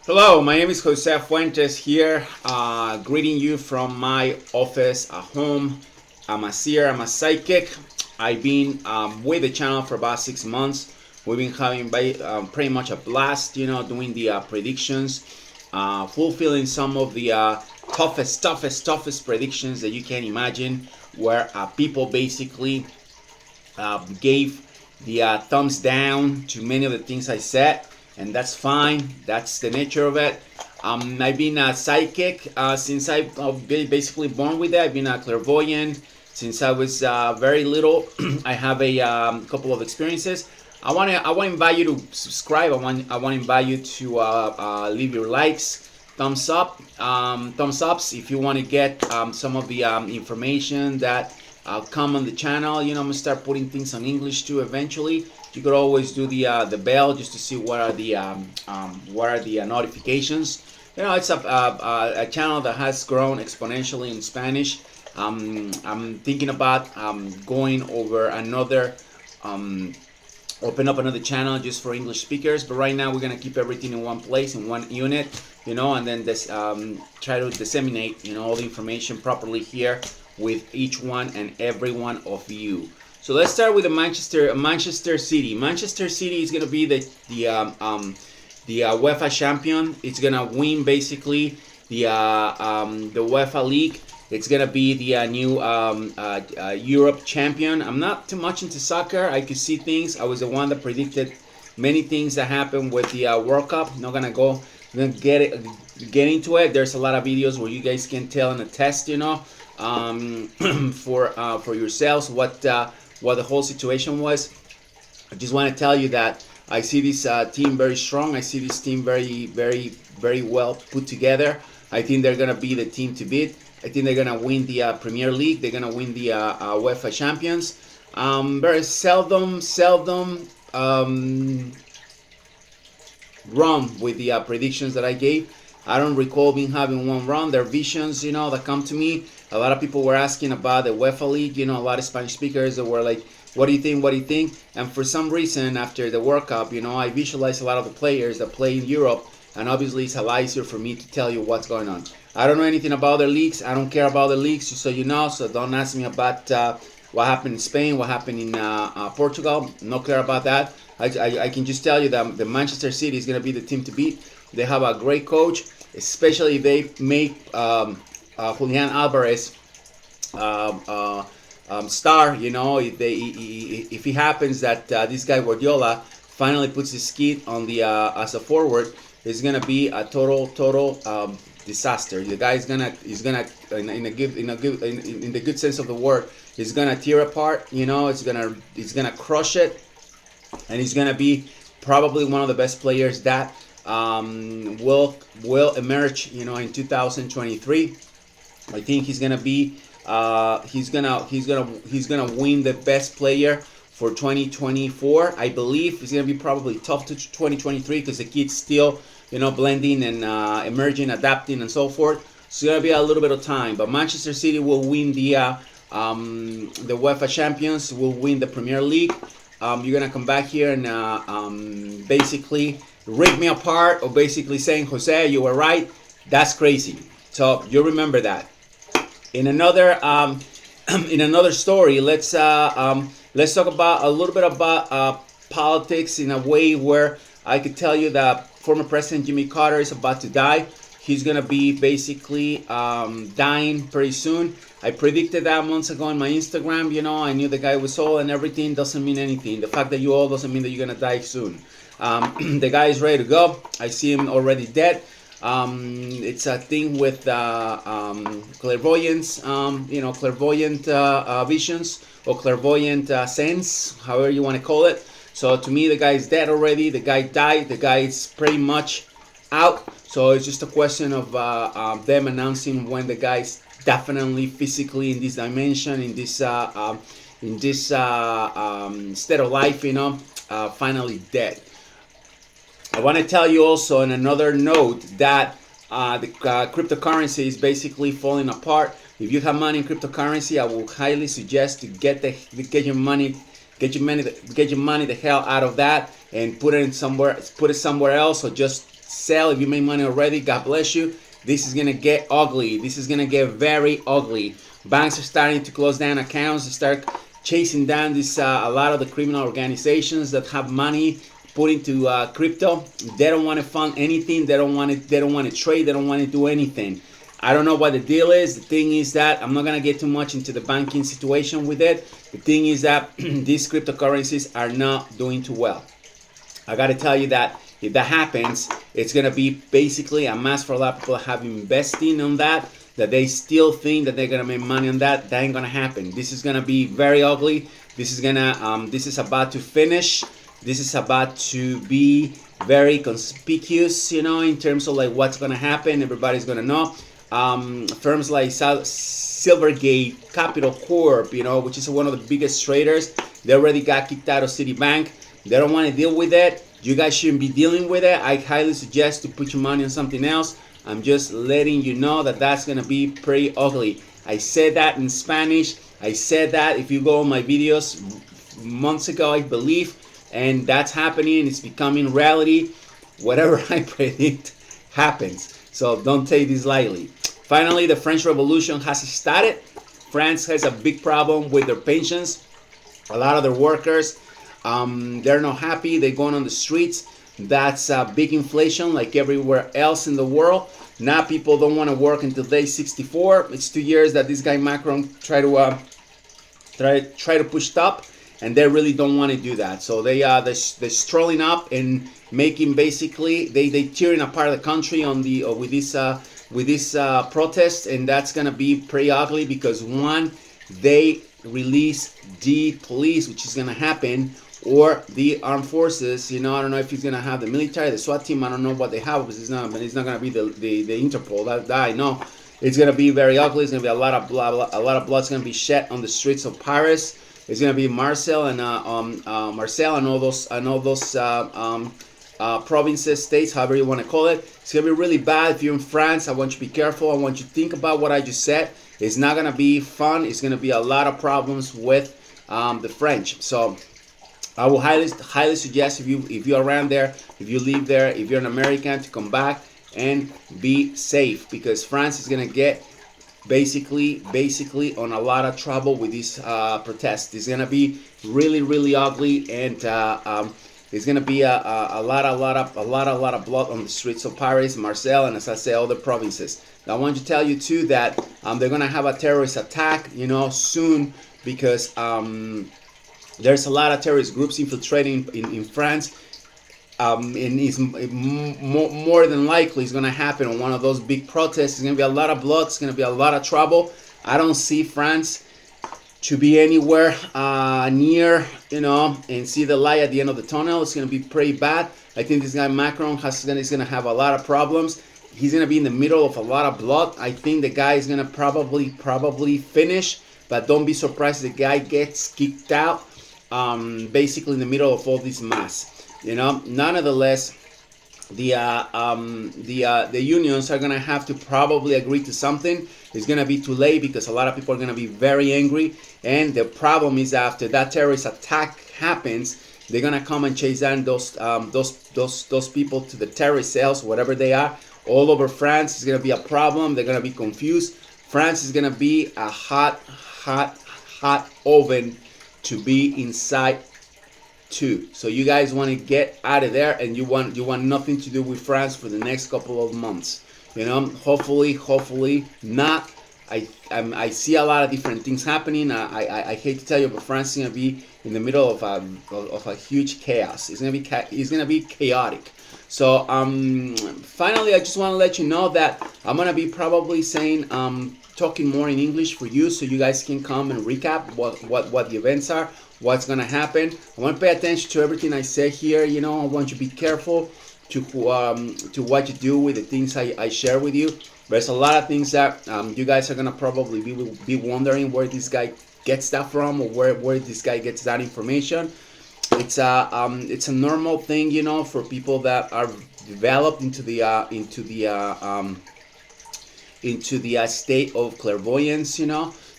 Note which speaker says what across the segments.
Speaker 1: Hello, my name is Jose Fuentes here, greeting you from my office at home. I'm a seer, I'm a psychic. I've been with the channel for about 6 months. We've been having pretty much a blast, doing the predictions, fulfilling some of the toughest predictions that you can imagine, where people basically gave the thumbs down to many of the things I said, and that's fine. That's the nature of it. I've been a psychic since I've been basically born with it. I've been a clairvoyant since I was very little. I have a couple of experiences. I want to invite you to subscribe. I want to invite you to leave your likes, thumbs ups if you want to get some of the information that come on the channel. I'm gonna start putting things on English too eventually. You could always do the bell just to see what are the notifications. It's a channel that has grown exponentially in Spanish. I'm thinking about going over another. Open up another channel just for English speakers, but right now we're gonna keep everything in one place, in one unit, and then try to disseminate, all the information properly here with each one and every one of you. So let's start with the Manchester City. Manchester City is gonna be the UEFA champion. It's gonna win basically the UEFA League. It's gonna be the new Europe champion. I'm not too much into soccer. I could see things. I was the one that predicted many things that happened with the World Cup. Not gonna get into it. There's a lot of videos where you guys can tell and attest, for yourselves what the whole situation was. I just want to tell you that I see this team very strong. I see this team very well put together. I think they're gonna be the team to beat. I think they're gonna win the Premier League. They're gonna win the UEFA Champions. Very seldom wrong with the predictions that I gave. I don't recall being having one wrong. They're visions, that come to me. A lot of people were asking about the UEFA League. A lot of Spanish speakers that were like, "What do you think? What do you think?" And for some reason, after the World Cup, I visualize a lot of the players that play in Europe, and obviously it's a lot easier for me to tell you what's going on. I don't know anything about the leagues. I don't care about the leagues, just so you know. So don't ask me about what happened in Spain, what happened in Portugal. No care about that. I can just tell you that the Manchester City is going to be the team to beat. They have a great coach, especially if they make Julian Alvarez star. If it happens that this guy Guardiola finally puts his skid on the as a forward, it's going to be a total disaster. The guy is gonna in the good sense of the word, he's gonna tear apart. It's gonna crush it, and he's gonna be probably one of the best players that will emerge. In 2023, I think he's gonna be he's gonna win the best player for 2024. I believe it's gonna be probably tough to 2023 because the kid's still blending and emerging, adapting, and so forth. So it's gonna be a little bit of time, but Manchester City will win the UEFA Champions, will win the Premier League. You're gonna come back here and basically rip me apart, or basically saying, "Jose, you were right." That's crazy. So you remember that. In another in another story, let's talk about a little bit about politics in a way where I could tell you that former President Jimmy Carter is about to die. He's gonna be basically dying pretty soon. I predicted that months ago on my Instagram. I knew the guy was old and everything. Doesn't mean anything. The fact that you're old doesn't mean that you're gonna die soon. The guy is ready to go. I see him already dead. It's a thing with clairvoyance, clairvoyant visions, or clairvoyant sense, however you want to call it. So to me, the guy is dead already. The guy died. The guy is pretty much out. So it's just a question of them announcing when the guy is definitely physically in this dimension, in this state of life, finally dead. I want to tell you also on another note that the cryptocurrency is basically falling apart. If you have money in cryptocurrency, I will highly suggest to get your money the hell out of that and put it somewhere else, or just sell. If you made money already, God bless you. This is gonna get ugly. This is gonna get very ugly. Banks are starting to close down accounts, start chasing down this a lot of the criminal organizations that have money put into crypto. They don't want to fund anything. They don't want to. They don't want to trade. They don't want to do anything. I don't know what the deal is. The thing is that I'm not gonna get too much into the banking situation with it. The thing is that these cryptocurrencies are not doing too well. I gotta tell you that if that happens, it's gonna be basically a mess for a lot of people that have been investing on that. That they still think that they're gonna make money on that. That ain't gonna happen. This is gonna be very ugly. This is gonna. This is about to finish. This is about to be very conspicuous, in terms of like what's gonna happen. Everybody's gonna know. Firms like Silvergate, Capital Corp, which is one of the biggest traders, they already got kicked out of Citibank. They don't want to deal with it. You guys shouldn't be dealing with it. I highly suggest to put your money on something else. I'm just letting you know that that's going to be pretty ugly. I said that in Spanish. I said that if you go on my videos months ago, I believe, and that's happening. It's becoming reality. Whatever I predict happens. So don't take this lightly. Finally, the French Revolution has started. France has a big problem with their pensions. A lot of their workers, they're not happy. They're going on the streets. That's big inflation like everywhere else in the world. Now people don't want to work until day 64. It's 2 years that this guy Macron try to push up, and they really don't want to do that. So they're strolling up and making basically they tearing apart the country on the with this protest, and that's gonna be pretty ugly because one, they release the police, which is gonna happen, or the armed forces. I don't know if he's gonna have the military, the SWAT team. I don't know what they have, but it's not gonna be the Interpol. That I know. It's gonna be very ugly. It's gonna be a lot of blood's gonna be shed on the streets of Paris. It's gonna be Marseille and all those provinces, states, however you want to call it. It's gonna be really bad. If you're in France, I want you to be careful. I want you to think about what I just said. It's not gonna be fun. It's gonna be a lot of problems with the French. So I will highly suggest if you're around there, if you live there, if you're an American, to come back and be safe, because France is gonna get basically on a lot of trouble with these protests. It's gonna be really ugly, and there's gonna be a lot of blood on the streets of Paris, Marseille, and as I say, other provinces. Now, I want to tell you too that they're gonna have a terrorist attack, soon, because there's a lot of terrorist groups infiltrating in France. And it's more than likely it's going to happen on one of those big protests. It's going to be a lot of blood. It's going to be a lot of trouble. I don't see France to be anywhere near, and see the light at the end of the tunnel. It's going to be pretty bad. I think this guy Macron is going to have a lot of problems. He's going to be in the middle of a lot of blood. I think the guy is going to probably finish, but don't be surprised if the guy gets kicked out basically in the middle of all this mess. Nonetheless, the unions are gonna have to probably agree to something. It's gonna be too late because a lot of people are gonna be very angry. And the problem is, after that terrorist attack happens, they're gonna come and chase down those people to the terrorist cells, whatever they are, all over France. It's gonna be a problem. They're gonna be confused. France is gonna be a hot oven to be inside too. So you guys want to get out of there, and you want nothing to do with France for the next couple of months. Hopefully not. I see a lot of different things happening. I hate to tell you, but France is gonna be in the middle of a huge chaos. It's gonna be chaotic. So finally, I just want to let you know that I'm gonna be probably saying talking more in English for you, so you guys can come and recap what the events are, what's gonna happen. I want to pay attention to everything I say here. I want you to be careful to what you do with the things I share with you. There's a lot of things that you guys are gonna probably be wondering where this guy gets that from, or where this guy gets that information. It's a normal thing, for people that are developed into the state of clairvoyance,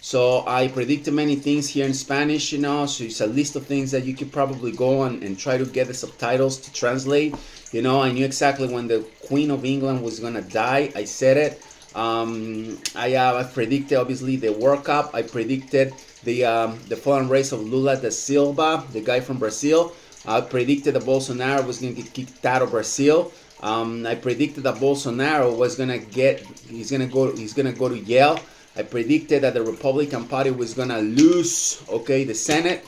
Speaker 1: So I predicted many things here in Spanish, you know. So it's a list of things that you could probably go on and try to get the subtitles to translate. You know, I knew exactly when the Queen of England was gonna die. I said it. I predicted obviously the World Cup. I predicted the fallen race of Lula da Silva, the guy from Brazil. I predicted that Bolsonaro was gonna get kicked out of Brazil. I predicted that Bolsonaro was gonna get he's gonna go to Yale. I predicted that the Republican Party was gonna lose, okay, the Senate.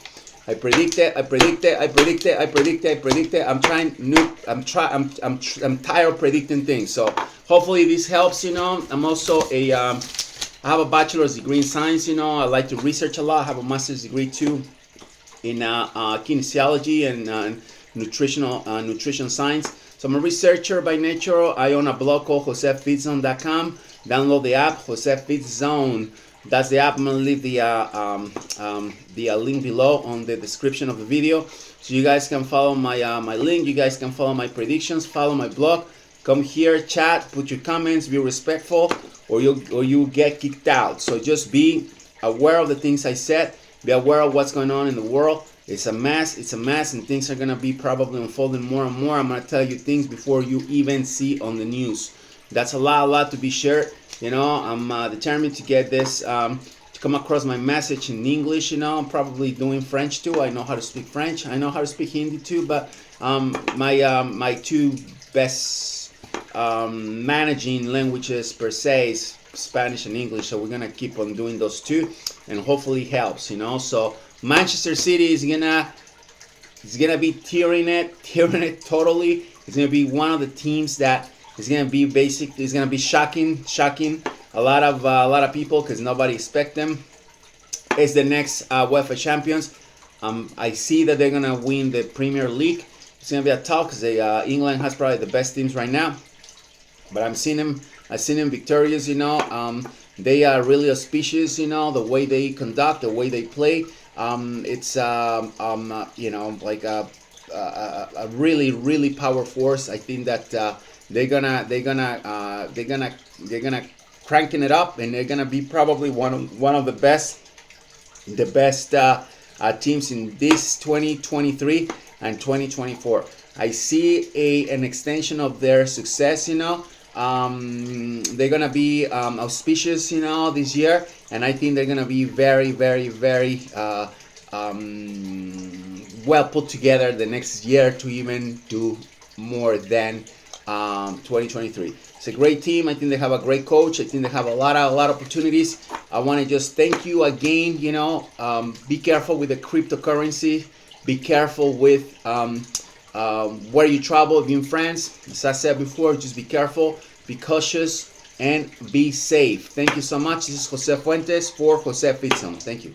Speaker 1: I predicted. I'm tired of predicting things. So hopefully this helps. You know, I'm also I have a bachelor's degree in science. You know, I like to research a lot. I have a master's degree too in kinesiology and nutrition science. So I'm a researcher by nature. I own a blog called joseffitzone.com. Download the app, Jose Fitz Zone. That's the app. I'm gonna leave the link below on the description of the video, so you guys can follow my link. You guys can follow my predictions. Follow my blog. Come here, chat, put your comments, be respectful, or you get kicked out. So just be aware of the things I said. Be aware of what's going on in the world. It's a mess, and things are gonna be probably unfolding more and more. I'm gonna tell you things before you even see on the news. That's a lot to be shared. You know, I'm determined to get this to come across my message in English. You know, I'm probably doing French too. I know how to speak French. I know how to speak Hindi too. But my two best managing languages per se is Spanish and English. So we're gonna keep on doing those two, and hopefully it helps. You know, so Manchester City is gonna be tearing it totally. It's gonna be one of the teams that is gonna be it's gonna be shocking a lot of people because nobody expect them. It's the next UEFA champions. I see that they're gonna win the Premier League. It's gonna be a tough because England has probably the best teams right now, but I've seen them victorious. You know, they are really auspicious. You know, the way they conduct, the way they play. It's you know, like a really power force. I think that they're gonna cranking it up, and they're gonna be probably one of the best teams in this 2023 and 2024. I see an extension of their success. You know, they're gonna be auspicious. You know, this year, and I think they're gonna be very well put together the next year to even do more than 2023. It's a great team. I think they have a great coach. I think they have a lot of opportunities. I want to just thank you again. You know, be careful with the cryptocurrency. Be careful with where you travel. If you're in France, as I said before, just be careful, be cautious, and be safe. Thank you so much. This is Jose Fuentes for Jose Fitzon. Thank you.